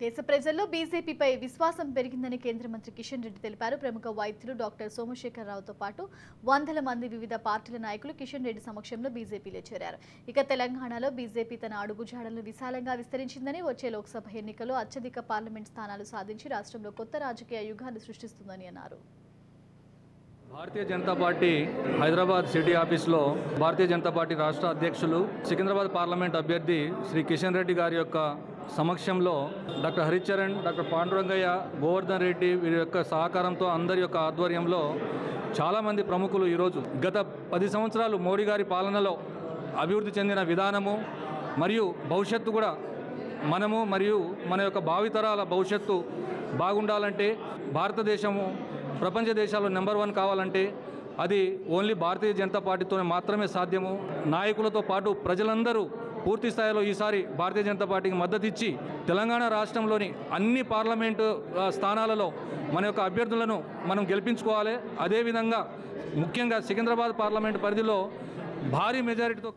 దేశ ప్రజల్లో బీజేపీపై విశ్వాసం పెరిగిందని కేంద్ర మంత్రి కిషన్ రెడ్డి తెలిపారు. ప్రముఖ వైద్యులు డాక్టర్ సోమశేఖర్ రావుతో పాటు వందల మంది వివిధ పార్టీల నాయకులు కిషన్ రెడ్డి సమక్షంలో బీజేపీలో చేరారు. ఇక తెలంగాణలో బీజేపీ తన అడుగుజాడలను విశాలంగా విస్తరించిందని, వచ్చే లోక్సభ ఎన్నికల్లో అత్యధిక పార్లమెంట్ స్థానాలు సాధించి రాష్ట్రంలో కొత్త రాజకీయ యుగాన్ని సృష్టిస్తుందని అన్నారు. భారతీయ జనతా పార్టీ హైదరాబాద్ సిటీ ఆఫీస్లో భారతీయ జనతా పార్టీ రాష్ట్ర అధ్యక్షులు సికింద్రాబాద్ పార్లమెంట్ అభ్యర్థి శ్రీ కిషన్ రెడ్డి గారి యొక్క సమక్షంలో డాక్టర్ హరిచరణ్, డాక్టర్ పాండురంగయ్య, గోవర్ధన్ రెడ్డి వీరి యొక్క సహకారంతో అందరి యొక్క ఆధ్వర్యంలో చాలామంది ప్రముఖులు ఈరోజు గత 10 సంవత్సరాలు మోడీ గారి పాలనలో అభివృద్ధి చెందిన విధానము మరియు భవిష్యత్తు కూడా మనము మరియు మన యొక్క భావితరాల భవిష్యత్తు బాగుండాలంటే, భారతదేశము ప్రపంచ దేశాల్లో నెంబర్ 1 కావాలంటే అది ఓన్లీ భారతీయ జనతా పార్టీతోనే మాత్రమే సాధ్యము. నాయకులతో పాటు ప్రజలందరూ పూర్తి స్థాయిలో ఈసారి భారతీయ జనతా పార్టీకి మద్దతు ఇచ్చి తెలంగాణ రాష్ట్రంలోని అన్ని పార్లమెంటు స్థానాలలో మన యొక్క అభ్యర్థులను మనం గెలిపించుకోవాలి. అదేవిధంగా ముఖ్యంగా సికింద్రాబాద్ పార్లమెంటు పరిధిలో భారీ మెజారిటీతో